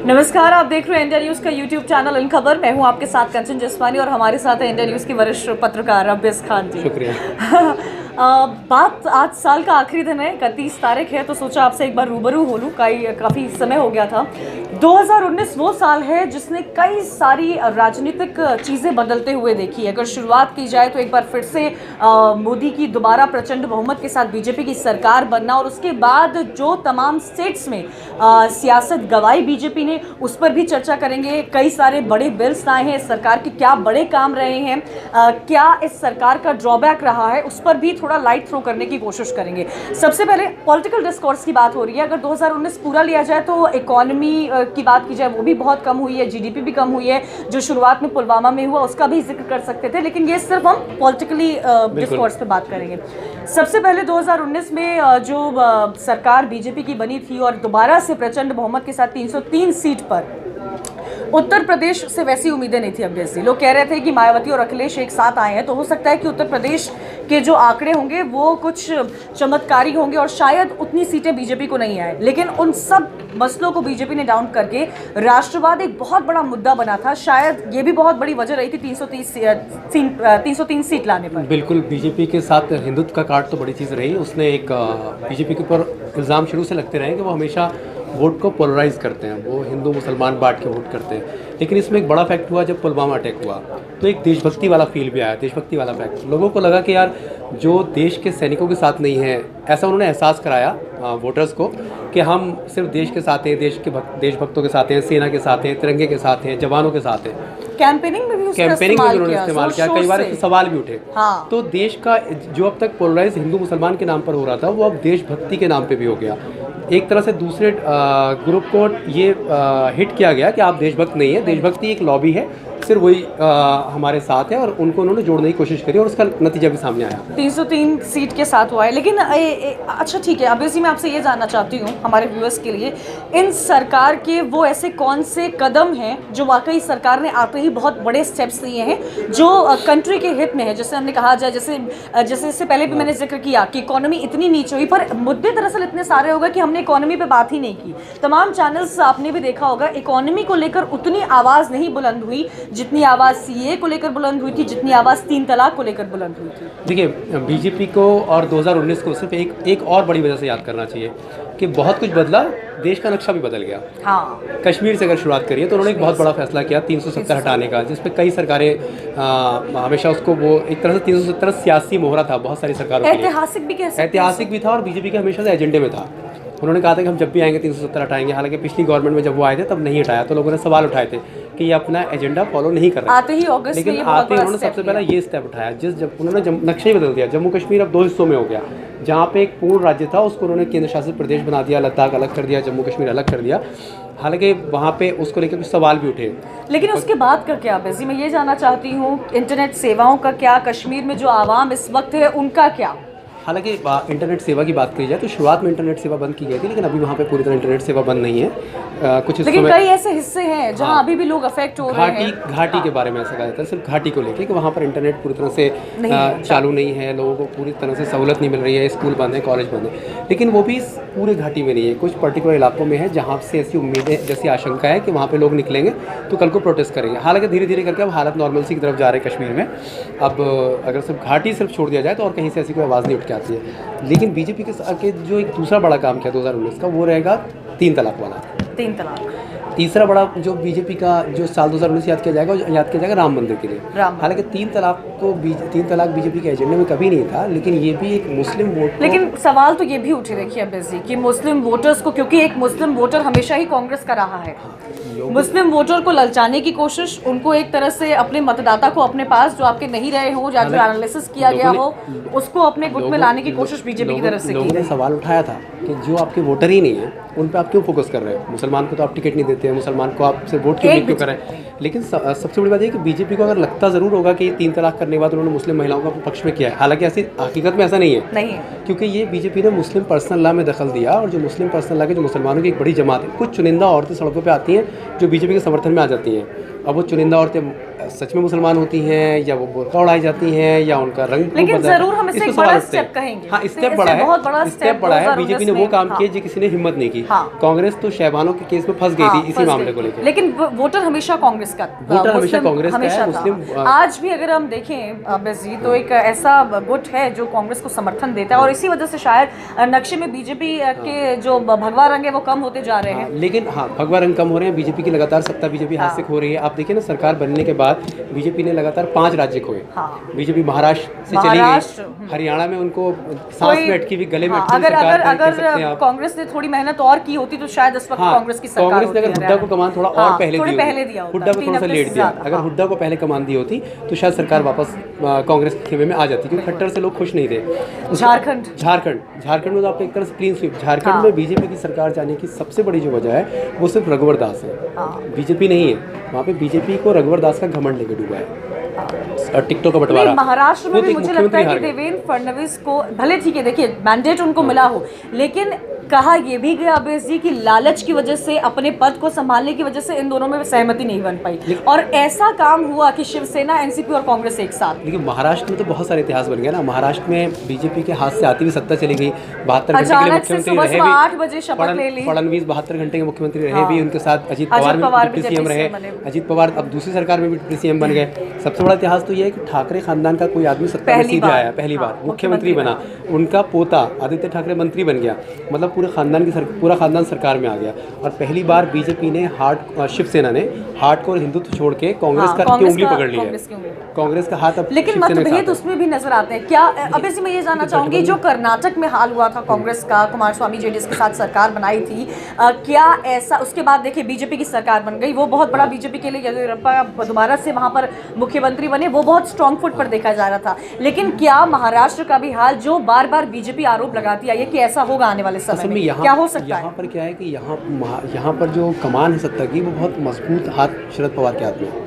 नमस्कार, आप देख रहे हैं इंडिया न्यूज़ का यूट्यूब चैनल इन खबर। मैं हूं आपके साथ कंचन जसवानी और हमारे साथ है इंडिया न्यूज़ की वरिष्ठ पत्रकार अब्बेस खान जी। शुक्रिया। बात आज साल का आखिरी दिन है, 31 तारीख है, तो सोचा आपसे एक बार रूबरू हो लूँ। काफ़ी समय हो गया था। 2019 वो साल है जिसने कई सारी राजनीतिक चीज़ें बदलते हुए देखी है। अगर शुरुआत की जाए तो एक बार फिर से मोदी की दोबारा प्रचंड बहुमत के साथ बीजेपी की सरकार बनना और उसके बाद जो तमाम स्टेट्स में सियासत गंवाई बीजेपी ने, उस पर भी चर्चा करेंगे। कई सारे बड़े बिल्स आए हैं, सरकार के क्या बड़े काम रहे हैं, क्या इस सरकार का ड्रॉबैक रहा है, उस पर भी थोड़ा लाइट थ्रो करने की कोशिश करेंगे। सबसे पहले पॉलिटिकल डिस्कोर्स की बात हो रही है। अगर 2019 पूरा लिया जाए तो इकोनॉमी की बात की जाए वो भी बहुत कम हुई है, जीडीपी भी कम हुई है। जो शुरुआत में पुलवामा में हुआ उसका भी जिक्र कर सकते थे, लेकिन ये सिर्फ हम पॉलिटिकली डिस्कोर्स पे बात करेंगे। सबसे पहले 2019 में जो सरकार बीजेपी की बनी थी और दोबारा से प्रचंड बहुमत के साथ 303 सीट पर, उत्तर प्रदेश से वैसी उम्मीदें नहीं थी। अब्बेस, लोग कह रहे थे कि मायावती और अखिलेश एक साथ आए हैं तो हो सकता है कि उत्तर प्रदेश के जो आंकड़े होंगे वो कुछ चमत्कारी होंगे और शायद उतनी सीटें बीजेपी को नहीं आए। लेकिन उन सब मसलों को बीजेपी ने डाउन करके राष्ट्रवाद एक बहुत बड़ा मुद्दा बना था। शायद ये भी बहुत बड़ी वजह रही थी 303 सीट लाने पर। बिल्कुल, बीजेपी के साथ हिंदुत्व का कार्ड तो बड़ी चीज़ रही। उसने एक बीजेपी के ऊपर इल्ज़ाम शुरू से लगते रहे कि वो हमेशा वोट को पोलराइज करते हैं, वो हिंदू मुसलमान बांट के वोट करते हैं। लेकिन इसमें एक बड़ा फैक्ट हुआ जब पुलवामा अटैक हुआ तो एक देशभक्ति वाला फील भी आया, देशभक्ति वाला फैक्ट। लोगों को लगा कि यार जो देश के सैनिकों के साथ नहीं है, ऐसा उन्होंने एहसास कराया वोटर्स को कि हम सिर्फ देश के साथ हैं, देशभक्तों के साथ हैं, सेना के साथ हैं, तिरंगे के साथ हैं, जवानों के साथ हैं। कैंपेनिंग में भी उन्होंने इस्तेमाल किया, कई बार सवाल भी उठे। हाँ। तो देश का जो अब तक पोलराइज हिंदू मुसलमान के नाम पर हो रहा था वो अब देशभक्ति के नाम पे भी हो गया। एक तरह से दूसरे ग्रुप को ये हिट किया गया कि आप देशभक्त नहीं है, देशभक्ति एक लॉबी है, सिर्फ वही हमारे साथ है, और उनको उन्होंने जोड़ने की कोशिश करी और उसका नतीजा भी सामने आया। 303 सीट के साथ हुआ है। लेकिन अच्छा ठीक है, अब इसी में आपसे ये जानना चाहती हूँ हमारे व्यूअर्स के लिए, इन सरकार के वो ऐसे कौन से कदम हैं जो वाकई सरकार ने आते ही बहुत बड़े स्टेप्स लिए हैं जो कंट्री के हित में है। जैसे हमने कहा जाए, जैसे इससे पहले भी मैंने जिक्र किया कि इकोनॉमी इतनी नीचे हुई, पर मुद्दे दरअसल इतने सारे हो गए कि हमने इकोनॉमी पे बात ही नहीं की। तमाम चैनल्स आपने भी देखा होगा, इकोनॉमी को लेकर उतनी आवाज़ नहीं बुलंद हुई जितनी आवाज़ सीए को लेकर बुलंद हुई थी, जितनी आवाज़ 3 तलाक को लेकर बुलंद हुई थी। देखिए, बीजेपी को और 2019 को सिर्फ एक और बड़ी वजह से याद करना चाहिए कि बहुत कुछ बदला, देश का नक्शा भी बदल गया। हाँ, कश्मीर से अगर शुरुआत करिए तो उन्होंने एक बहुत बड़ा फैसला किया 370 हटाने का, जिस पे कई सरकारें हमेशा उसको, वो एक तरह से 370 सियासी मोहरा था बहुत सारी सरकारों के लिए। ऐतिहासिक भी कह सकते हैं। ऐतिहासिक भी था और बीजेपी के हमेशा से एजेंडे में था। उन्होंने कहा था कि हम जब भी आएंगे 370 हटाएंगे। हालांकि पिछली गवर्नमेंट में जब वो आए थे तब नहीं हटाया, तो लोगों ने सवाल उठाए थे कि ये अपना एजेंडा फॉलो नहीं कर रहे। आते ही अगस्त लेकिन आते ही उन्होंने सबसे पहला ये स्टेप उठाया, जब उन्होंने नक्शा ही बदल दिया। जम्मू कश्मीर अब 2 हिस्सों में हो गया। जहाँ पे एक पूर्ण राज्य था उसको उन्होंने केंद्र शासित प्रदेश बना दिया, लद्दाख अलग कर दिया, जम्मू कश्मीर अलग कर दिया। हालांकि वहाँ पे उसको लेकर कुछ सवाल भी उठे। लेकिन उसके बाद का क्या बेजी, मैं ये जानना चाहती हूँ, इंटरनेट सेवाओं का क्या, कश्मीर में जो आवाम इस वक्त है उनका क्या? हालांकि इंटरनेट सेवा की बात की जाए तो शुरुआत में इंटरनेट सेवा बंद की गई थी, लेकिन अभी वहाँ पे पूरी तरह इंटरनेट सेवा बंद नहीं है। कुछ लेकिन कई ऐसे हिस्से हैं जहाँ अभी भी लोग अफेक्ट हो रहे हैं। घाटी के बारे में ऐसा कहा जाता है, सिर्फ घाटी को लेके कि वहाँ पर इंटरनेट पूरी तरह से चालू नहीं है, लोगों को पूरी तरह से सहूलत नहीं मिल रही है, स्कूल बंद है, कॉलेज बंद है। लेकिन वो भी पूरे घाटी में नहीं है, कुछ पर्टिकुलर इलाकों में है जहाँ से ऐसी उम्मीदें, जैसी आशंका है कि वहाँ पर लोग निकलेंगे तो कल को प्रोटेस्ट करेंगे। हालांकि धीरे धीरे करके अब हालत नॉर्मलसी की तरफ जा रहे हैं कश्मीर में। अब अगर सिर्फ घाटी सिर्फ छोड़ दिया जाए तो और कहीं से ऐसी कोई आवाज़ नहीं उठ के आती है। लेकिन बीजेपी के जो एक दूसरा बड़ा काम किया 2019 का, वो रहेगा 3 तलाक वाला। 3 तलाक। तीसरा बड़ा जो बीजेपी का जो साल 2019 याद किया जाएगा राम मंदिर के लिए। हालांकि 3 तलाक बीजेपी के एजेंडे में कभी नहीं था, लेकिन ये भी एक मुस्लिम वोट। लेकिन सवाल तो ये भी उठे, देखिए अब्बेस जी, कि मुस्लिम वोटर्स को, क्योंकि एक मुस्लिम वोटर हमेशा ही कांग्रेस का रहा है, मुस्लिम वोटर को ललचाने की कोशिश, उनको एक तरह से अपने मतदाता को अपने पास, जो आपके नहीं रहे हो या जो एनालिसिस किया गया हो, उसको अपने गुट में लाने की कोशिश बीजेपी की तरफ से की। लोगों ने सवाल उठाया था कि जो आपके वोटर ही नहीं है उन पे आप क्यों फोकस कर रहे हो? मुसलमान को तो आप टिकट नहीं देते हैं, मुसलमान को आप सिर्फ वोट क्यों कर रहे हैं? लेकिन सबसे बड़ी बात ये कि बीजेपी को अगर लगता ज़रूर होगा कि 3 तलाक करने के बाद उन्होंने मुस्लिम महिलाओं का पक्ष में किया है, हालांकि ऐसी हकीकत में ऐसा नहीं है, क्योंकि ये बीजेपी ने मुस्लिम पर्सनल लॉ में दखल दिया, और जो मुस्लिम पर्सनल लॉ के जो मुसलमानों की एक बड़ी जमात है, कुछ चुनिंदा औरतें सड़कों पर आती हैं जो बीजेपी के समर्थन में आ जाती हैं। अब वो चुनिंदा औरतें सच में मुसलमान होती हैं या वो बुर्का उड़ाई जाती हैं या उनका रंग लेकिन बदला है, जरूर हम इसे इस पे एक सवाल बड़ा उठते हैं। स्टेप कहेंगे। हाँ, इससे स्टेप बड़ा है, बहुत बड़ा स्टेप बड़ा है। 2019 बीजेपी ने वो काम में, किया जो किसी ने हिम्मत नहीं की। हाँ। कांग्रेस तो शहबानों के केस में फंस गई थी इसी फंस मामले गई को थी। लेकर। लेकिन वोटर हमेशा कांग्रेस का, वोटर हमेशा मुस्लिम कांग्रेस का है, हमेशा मुस्लिम, था। आज भी अगर हम देखें अब्बास जी, तो एक ऐसा गुट है जो कांग्रेस को समर्थन देता है और इसी वजह से शायद नक्शे में बीजेपी के जो भगवा रंग है वो कम होते जा रहे हैं। लेकिन हाँ, भगवा रंग कम हो रहे हैं। बीजेपी की लगातार सत्ता बीजेपी हाथ से खो रही है। आप देखिए ना, सरकार बनने के बाद बीजेपी ने लगातार 5 राज्य खोए। बीजेपी महाराष्ट्र से चली गई, हरियाणा में उनको सांस में अटकी हुई, गले में अटकी हुई सरकार कह सकते हैं आप। कांग्रेस ने थोड़ी मेहनत और की होती तो शायद इस वक्त कांग्रेस की सरकार कांग्रेस ने अगर हुड्डा को कमान थोड़ा और पहले दिया होता, हुड्डा को थोड़ा सा लेट दिया, अगर हुड्डा को पहले कमान दी होती तो शायद सरकार वापस कांग्रेस के खेमे में आ जाती, क्योंकि खट्टर से लोग खुश नहीं थे। झारखंड में तो आप एक तरह से क्लीन स्वीप। झारखंड में बीजेपी की सरकार जाने की सबसे बड़ी जो वजह है वो सिर्फ रघुवर दास है, बीजेपी नहीं है। वहाँ पे बीजेपी को रघुवर दास का घमंड लेके डूबा है और टिकटों का बंटवारा। महाराष्ट्र में भी मुझे लगता है कि देवेंद्र फडणवीस को भले, ठीक है, देखिए मैंडेट उनको मिला हो, लेकिन कहा ये भी गया अब्बास जी की लालच की वजह से, अपने पद को संभालने की वजह से इन दोनों में सहमति नहीं बन पाई और ऐसा काम हुआ कि शिवसेना, एनसीपी और कांग्रेस एक साथ। लेकिन महाराष्ट्र में तो बहुत सारे इतिहास बन गया ना। महाराष्ट्र में बीजेपी के हाथ से आती हुई सत्ता चली गई, 72 घंटे के लिए मुख्यमंत्री रहे भी, 8 बजे शपथ ले ली फडणवीस 72 घंटे के मुख्यमंत्री रहे भी, उनके साथ अजीत पवार भी डिप्टी सीएम रहे। अजीत पवार अब दूसरी सरकार में भी डिप्टी सीएम बन गए। सबसे बड़ा इतिहास तो ये है कि ठाकरे खानदान का कोई आदमी सत्ता में सीधे आया, पहली बार मुख्यमंत्री बना, उनका पोता आदित्य ठाकरे मंत्री बन गया, मतलब पूरा खानदान सरकार में आ गया। और पहली बार बीजेपी ने शिवसेना ने हार्डकोर हिंदुत्व छोड़ के कांग्रेस का उंगली पकड़ ली है, कांग्रेस का हाथ अब। लेकिन मतभेद उसमें भी नजर आते हैं क्या? अब इसी मैं ये जानना चाहूंगी, जो कर्नाटक में हाल हुआ था कांग्रेस का, कुमारस्वामी जेडीएस के साथ सरकार बनाई थी, क्या ऐसा उसके बाद देखिए बीजेपी की सरकार बन गई, वो बहुत बड़ा बीजेपी के लिए, येदियुरप्पा दोबारा से वहां पर मुख्यमंत्री बने, वो बहुत स्ट्रॉन्ग फुट पर देखा जा रहा था। लेकिन क्या महाराष्ट्र का भी हाल, जो बार बार बीजेपी आरोप लगाती आई है कि ऐसा होगा आने वाले समय में, क्या हो सकता है? यहाँ पर क्या है कि यहाँ पर जो कमान है सत्ता की वो बहुत मजबूत हाथ शरद पवार के हाथ में है।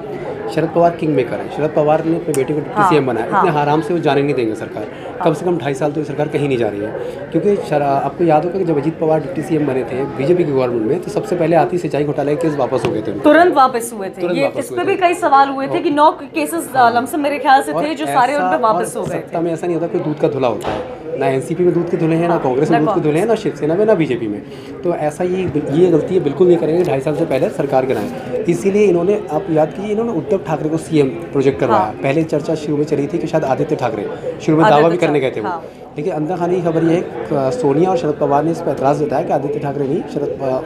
शरद पवार किंग मेकर है। शरद पवार ने अपने बेटे को डिप्टी सीएम बनाया, इतने आराम से वो जाने नहीं देंगे सरकार। कम से कम 2.5 साल तो ये सरकार कहीं नहीं जा रही है, क्योंकि आपको याद होगा कि जब अजीत पवार डिप्टी सीएम बने थे बीजेपी की गवर्नमेंट में, तो सबसे पहले आती सिंचाई घोटाले के केस वापस हो गए थे, तुरंत वापस हुए थे। ये इस पे भी कई सवाल हुए थे कि 9 केसेस लमसम मेरे ख्याल से थे जो सारे उन पे वापस हो गए। सत्ता में ऐसा नहीं होता कोई दूध का धुला होता है, ना एनसीपी में दूध के धुले हैं, ना कांग्रेस में दूध के धुले हैं, ना शिवसेना में, ना बीजेपी में। तो ऐसा ये गलती बिल्कुल नहीं करेंगे 2.5 साल से पहले सरकार गिराएं। इसीलिए इन्होंने, आप याद कीजिए, इन्होंने उद्धव ठाकरे को सीएम प्रोजेक्ट करवाया। पहले चर्चा शुरू में चली थी कि शायद आदित्य ठाकरे, शुरू में दावा भी करने गए थे वो, लेकिन अंदर खाने की खबर ये है कि सोनिया और शरद पवार ने इस पर एतराज़ जताया कि आदित्य ठाकरे नहीं,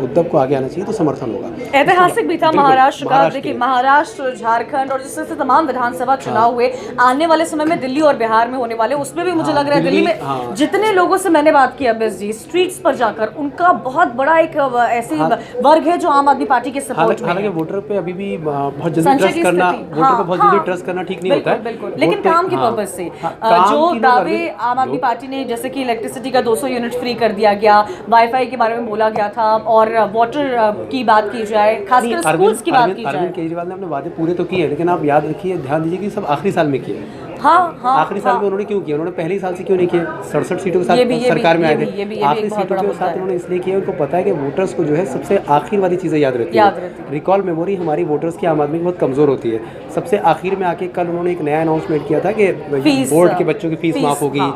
उद्धव को आगे आना चाहिए, तो समर्थन होगा। ऐतिहासिक भी था महाराष्ट्र का। देखिए महाराष्ट्र, झारखंड और जिस तरह से तमाम विधानसभा चुनाव हुए, आने वाले समय में दिल्ली और बिहार में होने वाले, उसमें भी मुझे लग रहा है दिल्ली में जितने लोगों से मैंने बात की अब्बास जी, स्ट्रीट्स पर जाकर उनका बहुत बड़ा एक ऐसी वर्ग है जो आम आदमी पार्टी के सपोर्ट में। हालांकि वोटर पे अभी भी बहुत जल्दी ट्रस्ट करना, वोटर पे बहुत जल्दी ट्रस्ट करना ठीक नहीं होता है, बिल्कुल। लेकिन काम की पर्पज से जो दावे आम आदमी पार्टी ने, जैसे कि इलेक्ट्रिसिटी का 200 यूनिट फ्री कर दिया गया, वाईफाई के बारे में बोला गया था, और वाटर की बात की जाए, खासकर स्कूल्स की बात की जाए। अरविंद केजरीवाल ने अपने वादे पूरे तो किए, लेकिन आप याद रखिए, ध्यान दीजिए कि सब आखिरी साल में किए। आखिरी साल में उन्होंने क्यों किया? उन्होंने पहले साल से क्यों नहीं किया? 67 सीटों के साथ सरकार में आए थे, आखिरी सीटों के साथ उन्होंने इसलिए किया, उनको पता है कि वोटर्स को जो है सबसे आखिर वाली चीज़ें याद रहती है। रिकॉल मेमोरी हमारी वोटर्स की, आम आदमी की बहुत कमज़ोर होती है। सबसे आखिर में आके कल उन्होंने एक नया अनाउंसमेंट किया था कि बोर्ड के बच्चों की फीस माफ़ होगी,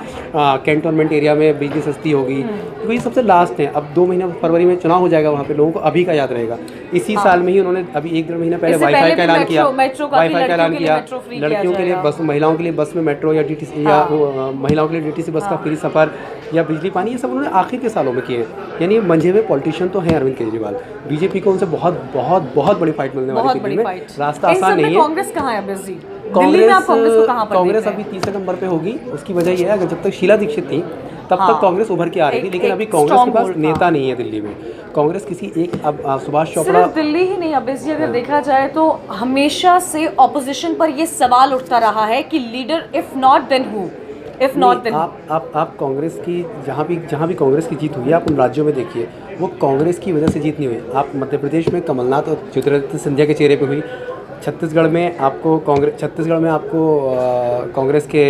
कैंटोनमेंट एरिया में बिजली सस्ती होगी। तो ये सबसे लास्ट है। अब 2 महीना फरवरी में चुनाव हो जाएगा, वहाँ पे लोगों को अभी का याद रहेगा। इसी साल में ही उन्होंने अभी 1-1.5 महीना पहले वाईफाई का ऐलान किया, लड़कियों के लिए बस, महिलाओं के लिए बस में मेट्रो या डीटीसी, या महिलाओं के लिए डीटीसी बस का फ्री सफर, या बिजली पानी, ये सब उन्होंने आखिर के सालों में किए हैं। यानी मंझे हुए पॉलिटिशियन तो हैं अरविंद केजरीवाल। बीजेपी को उनसे बहुत बहुत बहुत बड़ी फाइट मिलने वाली है, रास्ता आसान नहीं है। कांग्रेस कहाँ है अब्बास जी? दिल्ली में आप कांग्रेस को कहाँ पर कांग्रेस देखते हैं? अभी तीसरे नंबर पे होगी। उसकी वजह यह है कि जब तक शीला दीक्षित थी तब तक कांग्रेस उभर के आ रही थी, लेकिन अभी कांग्रेस के पास नेता नहीं है दिल्ली में। कांग्रेस किसी एक, अब सुभाष चोपड़ा, सिर्फ दिल्ली ही नहीं अब्बास जी, अगर देखा जाए तो हमेशा से ऑपोजिशन पर ये सवाल उठता रहा है कि leader if not then who, if not then. आप कांग्रेस की जहाँ भी कांग्रेस की जीत हुई है, आप उन राज्यों में देखिए, वो कांग्रेस की वजह से जीत नहीं हुई। आप मध्य प्रदेश में कमलनाथ और ज्योतिरादित्य सिंधिया के चेहरे पे हुई, छत्तीसगढ़ में आपको कांग्रेस के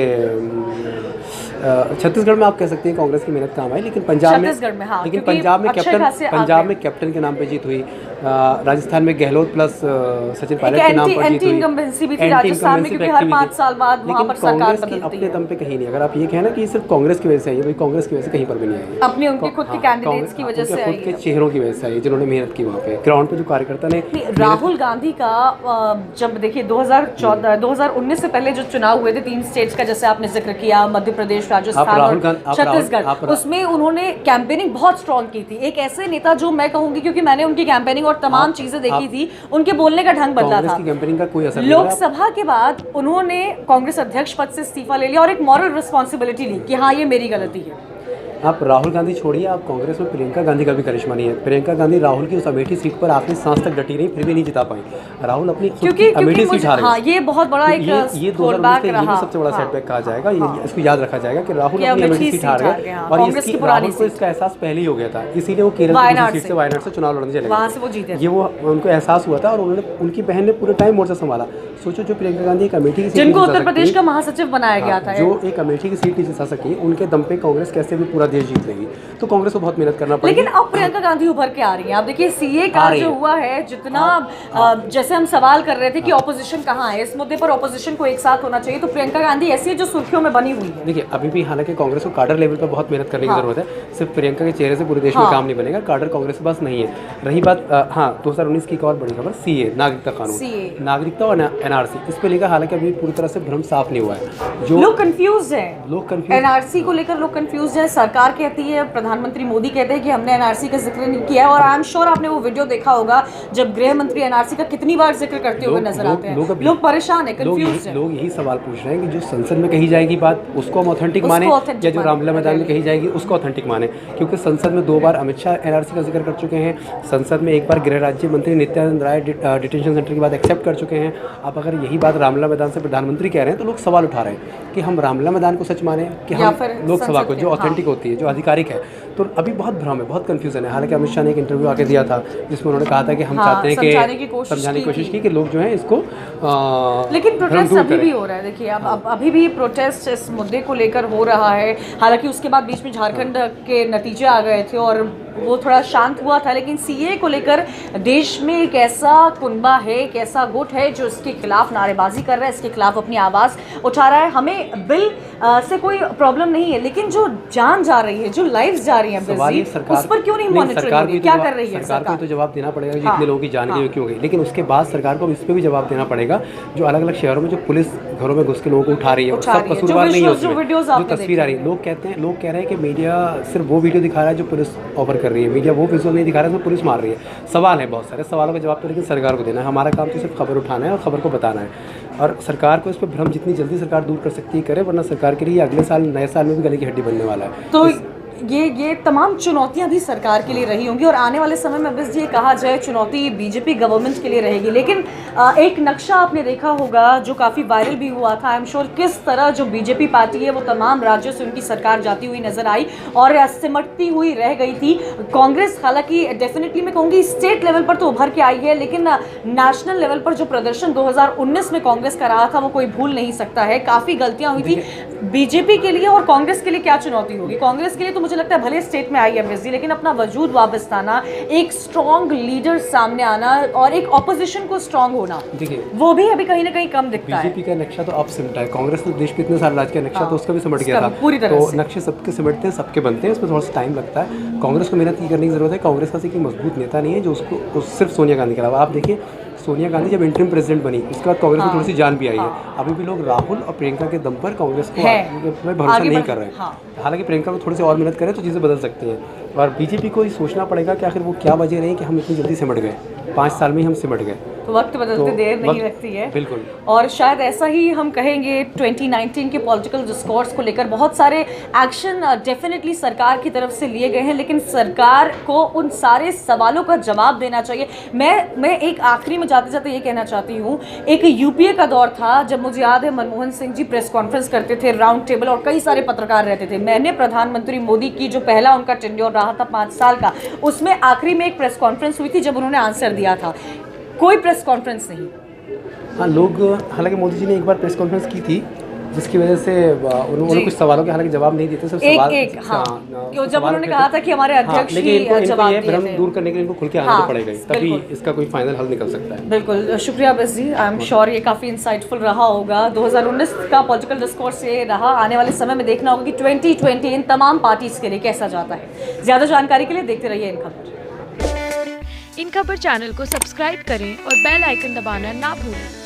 छत्तीसगढ़ में आप कह सकते हैं कांग्रेस की मेहनत काम आई, लेकिन पंजाब में हाँ, कैप्टन के नाम पे जीत हुई। राजस्थान में गहलोत प्लस सचिन पायलट के नाम पर जीत एंटी हुई। इनकम्बेंसी भी थी एंटी राजस्थान में, इनकम्बेंसी क्योंकि हर भी 5 थी। साल बाद वहाँ लेकिन पर सरकार कांग्रेस की बदलती अपने है। दम पे कहीं नहीं, अगर आप ये कहें ना कि ये सिर्फ कांग्रेस की वजह से आई है, भाई कांग्रेस की वजह से कहीं पर भी नहीं आई है। अपने उनके खुद के कैंडिडेट्स की वजह से आई खुद के है। चेहरों की वजह से आई है, जिन्होंने मेहनत की वहाँ पे ग्राउंड पे जो कार्यकर्ता ने राहुल गांधी का जब देखिए 2019 से पहले जो चुनाव हुए थे 3 स्टेट्स का, जैसे आपने जिक्र किया, मध्य प्रदेश, राजस्थान और छत्तीसगढ़, उसमें उन्होंने कैंपेनिंग बहुत स्ट्रॉन्ग की थी। एक ऐसे नेता जो मैं कहूंगी, क्योंकि मैंने उनकी कैंपेनिंग और तमाम चीजें देखी थी, उनके बोलने का ढंग बदला था। कैंपेनिंग का कोई असर नहीं रहा। लोकसभा के बाद उन्होंने कांग्रेस अध्यक्ष पद से इस्तीफा ले लिया और एक मॉरल रिस्पॉन्सिबिलिटी ली कि हाँ ये मेरी गलती है। आप राहुल गांधी छोड़िए, आप कांग्रेस में प्रियंका गांधी का भी करिश्मा नहीं है। प्रियंका गांधी राहुल की उस अमेठी सीट पर आखिरी सांस तक डटी रही, फिर भी नहीं जिता पाई। राहुल अपनी क्योंकि अमेठी सीट हार गए। हाँ, ये बहुत बड़ा एक ये 2019 का ये भी सबसे बड़ा सेटबैक कहा जाएगा। ये इसको याद रखा जाएगा कि राहुल अपनी अमेठी सीट हार गए और राहुल को इसका एहसास पहले ही हो गया था, इसीलिए वो केरल की सीट से वायनाड से चुनाव लड़ने चले, वहां से वो जीते। ये वो उनको एहसास हुआ था और उन्होंने, उनकी बहन ने पूरे टाइम मोर्चा संभाला। सोचो जो प्रियंका गांधी एक अमेठी की सीट, जिनको उत्तर प्रदेश का महासचिव बनाया गया था, जो एक अमेठी की सीट नहीं जिता सकी, उनके दम पे कांग्रेस कैसे भी पूरा देश जीत लेगी। तो कांग्रेस को बहुत मेहनत करना पड़ेगा। लेकिन अब प्रियंका गांधी उभर के आ रही हैं। आप देखिए सीए का जो हुआ है, जितना जैसे हम सवाल कर रहे थे कि ऑपोजिशन कहाँ है, इस मुद्दे पर ऑपोजिशन को एक साथ होना चाहिए, तो प्रियंका गांधी ऐसी है जो सुर्खियों में बनी हुई है। देखिए अभी भी हालांकि कांग्रेस को कार्डर लेवल पर बहुत मेहनत करने की जरूरत है। सिर्फ प्रियंका के चेहरे से पूरे देश में काम नहीं बनेगा, कार्डर कांग्रेस के पास नहीं है। रही बात 2019 की एक और बड़ी खबर, सीए नागरिकता कानून, नागरिकता और एनआरसी, इस पे लेकर हालांकि अभी पूरी तरह से भ्रम साफ नहीं हुआ है। जो लोग कंफ्यूज हैं, एनआरसी को लेकर लोग कंफ्यूज हैं। सरकार कहती है, प्रधानमंत्री मोदी कहते हैं कि हमने एनआरसी का जिक्र नहीं किया है, और आई एम श्योर आपने वो वीडियो देखा होगा जब गृह मंत्री एनआरसी का कितनी बार जिक्र करते हुए नजर आते हैं। लोग परेशान है, कंफ्यूज हैं। लोग यही सवाल पूछ रहे हैं कि जो संसद में कही जाएगी बात उसको हम ऑथेंटिक माने, या जो रामलीला मैदान में कही जाएगी उसको ऑथेंटिक माने। क्योंकि संसद में 2 बार अमित शाह एनआरसी का जिक्र कर चुके हैं, संसद में एक बार गृह राज्य मंत्री नित्यानंद राय डिटेंशन सेंटर की बात एक्सेप्ट कर चुके हैं। अब अगर यही बात रामलीला मैदान से प्रधानमंत्री कह रहे हैं तो लोग सवाल उठा रहे हैं कि हम रामलीला मैदान को सच माने कि हम लोकसभा को, जो ऑथेंटिक होती है, जो आधिकारिक है। तो अभी बहुत भ्रम है, बहुत कंफ्यूजन है। हालांकि अमित शाह ने एक इंटरव्यू आके दिया था जिसमें उन्होंने कहा था कि हम चाहते हैं कि समझाने की कोशिश की कि लोग जो हैं इसको, लेकिन प्रोटेस्ट अभी भी हो रहा है। देखिए अब अभी भी प्रोटेस्ट इस मुद्दे को लेकर हो रहा है। हालांकि उसके बाद बीच में झारखंड के नतीजे आ गए थे और वो थोड़ा शांत हुआ था, लेकिन सीए को लेकर देश में एक ऐसा कुनबा है, एक ऐसा गुट है जो इसके खिलाफ नारेबाजी कर रहा है, इसके खिलाफ अपनी आवाज़ उठा रहा है। हमें बिल से कोई प्रॉब्लम नहीं है, लेकिन जो जान जा रही है, जो लाइव्स जा रही हैं, उस पर क्यों नहीं मॉनिटरिंग हो रही? क्या कर रही है सरकार को? तो जवाब देना पड़ेगा कि इतने लोगों की जान गई क्यों गई। लेकिन उसके बाद सरकार को इस पर भी जवाब देना पड़ेगा जो अलग अलग शहरों में जो पुलिस घरों में घुस के लोगों को उठा रही है, सब कसूरवार नहीं है उसमें, जो तस्वीर आ रही है। लोग कह रहे हैं कि मीडिया सिर्फ वो वीडियो दिखा रहा है जो पुलिस ऑफर कर रही है, मीडिया वो विजुअल नहीं दिखा रहा है जो पुलिस मार रही है। सवाल है, बहुत सारे सवालों का जवाब तो लेकिन सरकार को देना है। हमारा काम तो सिर्फ खबर उठाना है और खबर को बताना है, और सरकार को इस पर भ्रम जितनी जल्दी सरकार दूर कर सकती है करे, वरना सरकार के लिए अगले साल, नए साल में भी गले की हड्डी बनने वाला है। तो ये तमाम चुनौतियां भी सरकार के लिए रही होंगी, और आने वाले समय में बस ये कहा जाए चुनौती बीजेपी गवर्नमेंट के लिए रहेगी। लेकिन एक नक्शा आपने देखा होगा जो काफ़ी वायरल भी हुआ था, आई एम श्योर, किस तरह जो बीजेपी पार्टी है वो तमाम राज्यों से उनकी सरकार जाती हुई नजर आई और सिमटती हुई रह गई थी। कांग्रेस हालांकि डेफिनेटली मैं कहूँगी स्टेट लेवल पर तो उभर के आई है, लेकिन नेशनल लेवल पर जो प्रदर्शन 2019 में कांग्रेस का रहा था वो कोई भूल नहीं सकता है। काफ़ी गलतियाँ हुई थी बीजेपी के लिए, और कांग्रेस के लिए क्या चुनौती होगी? कांग्रेस के लिए तो मुझे लगता है भले स्टेट में आई है एमएसडी, लेकिन अपना वजूद वापस लाना, एक स्ट्रॉन्ग लीडर सामने आना और एक ऑपोजिशन को स्ट्रॉन्ग होना, वो भी अभी कहीं ना कहीं कम दिखता है। बीजेपी का नक्शा तो अब सिमटा है, कांग्रेस तो देश पे इतने साल राज का नक्शा तो उसका भी सिमट गया था पूरी तरह से। नक्शे सबके सिमटते हैं, सबके बनते हैं, इसमें थोड़ा सा टाइम लगता है। कांग्रेस को मेहनत करने की जरूरत है। कांग्रेस का कोई मजबूत नेता नहीं है जो उसको सिर्फ सोनिया गांधी के अलावा, आप देखिए सोनिया गांधी जब इंटरिम प्रेसिडेंट बनी उसके बाद कांग्रेस में थोड़ी सी जान भी आई है। अभी भी लोग राहुल और प्रियंका के दम पर कांग्रेस को भरोसा नहीं कर रहे हैं। हालांकि प्रियंका को थोड़ी सी और मेहनत करें तो चीज़ें बदल सकती हैं, और बीजेपी को ही सोचना पड़ेगा कि आखिर वो क्या वजह रही कि हम इतनी जल्दी सिमट गए, 5 साल में ही हम सिमट गए। तो वक्त बदलते देर नहीं लगती है, बिल्कुल। और शायद ऐसा ही हम कहेंगे 2019 के पॉलिटिकल डिस्कोर्स को लेकर बहुत सारे एक्शन डेफिनेटली सरकार की तरफ से लिए गए हैं, लेकिन सरकार को उन सारे सवालों का जवाब देना चाहिए। मैं एक आखिरी में जाते जाते ये कहना चाहती हूँ, एक यूपीए का दौर था जब मुझे याद है मनमोहन सिंह जी प्रेस कॉन्फ्रेंस करते थे, राउंड टेबल, और कई सारे पत्रकार रहते थे। मैंने प्रधानमंत्री मोदी की जो पहला उनका टेन्योर रहा था 5 साल का, उसमें आखिरी में एक प्रेस कॉन्फ्रेंस हुई थी जब उन्होंने आंसर दिया था, कोई प्रेस कॉन्फ्रेंस नहीं। हाँ, लोग, हालांकि मोदी जी ने एक बार प्रेस कॉन्फ्रेंस की थी जिसकी वजह से उन्होंने कुछ सवालों के हालांकि जवाब नहीं देते, सिर्फ सवाल क्यों जब उन्होंने कहा था कि हमारे अध्यक्ष ही जवाब दिए थे। भ्रम दूर करने के लिए इनको खुल के आना तो पड़ेगा, तभी इसका कोई फाइनल हल निकल सकता है। बिल्कुल, शुक्रिया बस जी, आई एम श्योर ये काफ़ी इंसाइटफुल रहा होगा। 2019 का पॉलिटिकल डिस्कोर्स ये रहा, आने वाले समय में देखना होगा कि 2020 इन तमाम पार्टीज के लिए कैसा जाता है। ज़्यादा जानकारी के लिए देखते रहिए इन खबर। इन खबर चैनल को सब्सक्राइब करें और बेल आइकन दबाना ना भूलें।